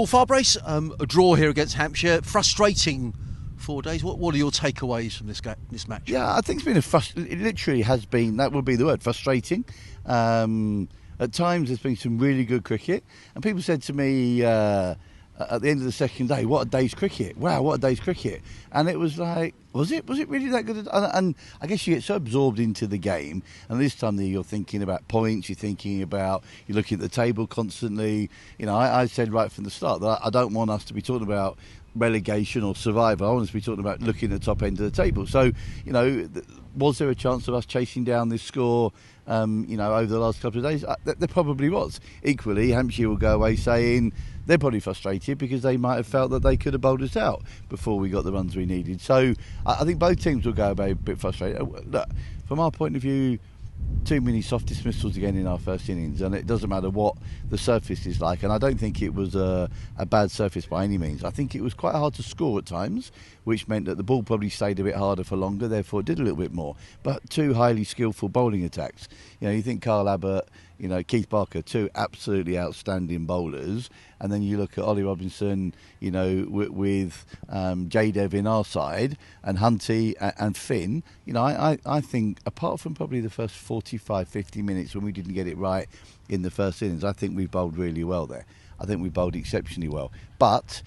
Paul Farbrace, a draw here against Hampshire. Frustrating 4 days. What are your takeaways from this match? Yeah, I think it literally has been, that would be the word, frustrating. At times there's been some really good cricket, and people said to me at the end of the second day, what a day's cricket. Wow, what a day's cricket. And it was like, was it really that good? And I guess you get so absorbed into the game, and this time you're thinking about points, you're looking at the table constantly. You know, I said right from the start that I don't want us to be talking about relegation or survival. I want us to be talking about looking at the top end of the table. So, you know, was there a chance of us chasing down this score, over the last couple of days? There probably was. Equally, Hampshire will go away saying they're probably frustrated because they might have felt that they could have bowled us out before we got the runs we needed. So I think both teams will go away a bit frustrated. Look, from our point of view, too many soft dismissals again in our first innings, and it doesn't matter what the surface is like, and I don't think it was a bad surface by any means. I think it was quite hard to score at times, which meant that the ball probably stayed a bit harder for longer, therefore it did a little bit more. But two highly skillful bowling attacks. You know, you think Carl Abbott, Keith Barker, two absolutely outstanding bowlers, and then you look at Ollie Robinson, with J-Dev in our side, and Hunty and Finn. I think apart from probably the first 45, 50 minutes when we didn't get it right in the first innings, I think we bowled really well there. I think we bowled exceptionally well. But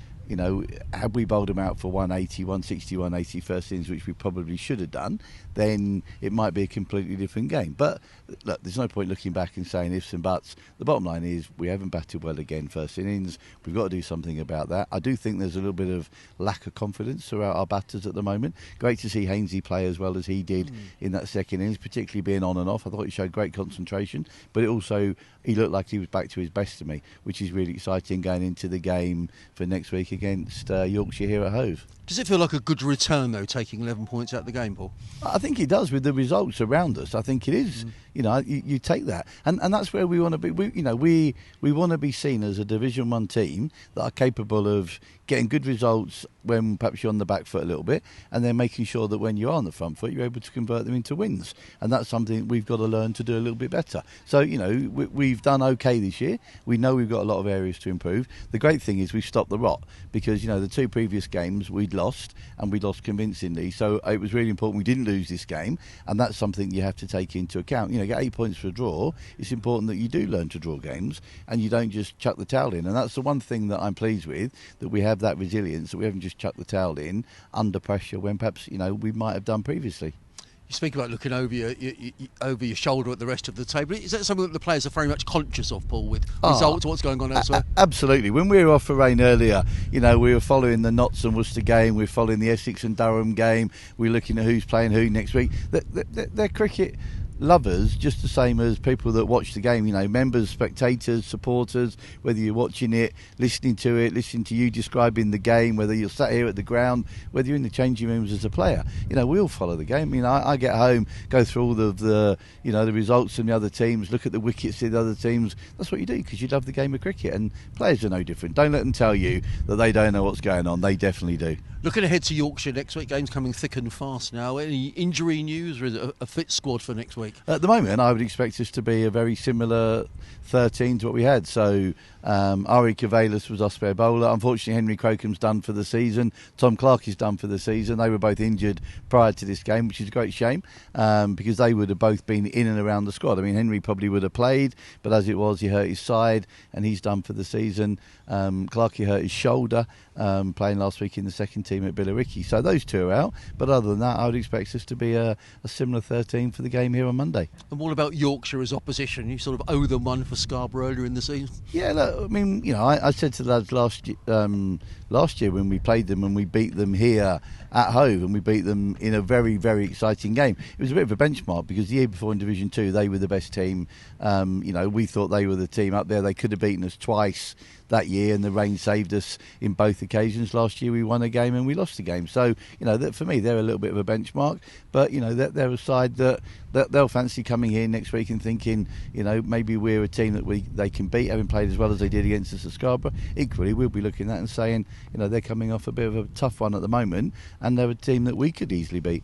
had we bowled them out for 180, 160, 180 first innings, which we probably should have done, then it might be a completely different game. But look, there's no point looking back and saying ifs and buts. The bottom line is we haven't batted well again first innings. We've got to do something about that. I do think there's a little bit of lack of confidence throughout our batters at the moment. Great to see Hainsey play as well as he did in that second innings, particularly being on and off. I thought he showed great concentration, but he looked like he was back to his best to me, which is really exciting going into the game for next week against Yorkshire here at Hove. Does it feel like a good return, though, taking 11 points out of the game, Paul? I think it does with the results around us. I think it is. You take that. And that's where we want to be. We want to be seen as a Division 1 team that are capable of getting good results when perhaps you're on the back foot a little bit, and then making sure that when you are on the front foot, you're able to convert them into wins. And that's something we've got to learn to do a little bit better. So, we've done okay this year. We know we've got a lot of areas to improve. The great thing is we've stopped the rot, because, the two previous games we'd lost, and we lost convincingly. So it was really important we didn't lose this game, and that's something you have to take into account. Get 8 points for a draw. It's important that you do learn to draw games, and you don't just chuck the towel in. And that's the one thing that I'm pleased with, that we have that resilience, that we haven't just chucked the towel in under pressure when perhaps we might have done previously. You speak about looking over your shoulder at the rest of the table. Is that something that the players are very much conscious of, Paul, with results, what's going on elsewhere? Absolutely. When we were off for rain earlier, we were following the Notts and Worcester game, we were following the Essex and Durham game, we were looking at who's playing who next week. They're cricket lovers, just the same as people that watch the game, members, spectators, supporters, whether you're watching it, listening to you describing the game, whether you're sat here at the ground, whether you're in the changing rooms as a player. We all follow the game. I get home, go through all of the results from the other teams, look at the wickets of the other teams. That's what you do, because you love the game of cricket, and players are no different. Don't let them tell you that they don't know what's going on. They definitely do. Looking ahead to Yorkshire next week, games coming thick and fast now. Any injury news, or is it a fit squad for next week? At the moment, I would expect us to be a very similar 13 to what we had. So, Ari Cavalis was our spare bowler. Unfortunately, Henry Crocombe's done for the season. Tom Clark is done for the season. They were both injured prior to this game, which is a great shame, because they would have both been in and around the squad. I mean, Henry probably would have played, but as it was, he hurt his side, and he's done for the season. Clarkie hurt his shoulder, playing last week in the second team at Billericay. So those two are out. But other than that, I would expect us to be a similar 13 for the game here on Monday. And what about Yorkshire as opposition? You sort of owe them one for Scarborough earlier in the season. Yeah, look, I mean, I said to the lads last year when we played them and we beat them here at Hove, and we beat them in a very, very exciting game. It was a bit of a benchmark, because the year before in Division 2 they were the best team. We thought they were the team up there. They could have beaten us twice that year, and the rain saved us in both occasions. Last year we won a game and we lost a game. So, for me, they're a little bit of a benchmark. But, they're a side that they'll fancy coming here next week and thinking, maybe we're a team that they can beat, having played as well as they did against us at Scarborough. Equally, we'll be looking at that and saying, they're coming off a bit of a tough one at the moment, and they're a team that we could easily beat.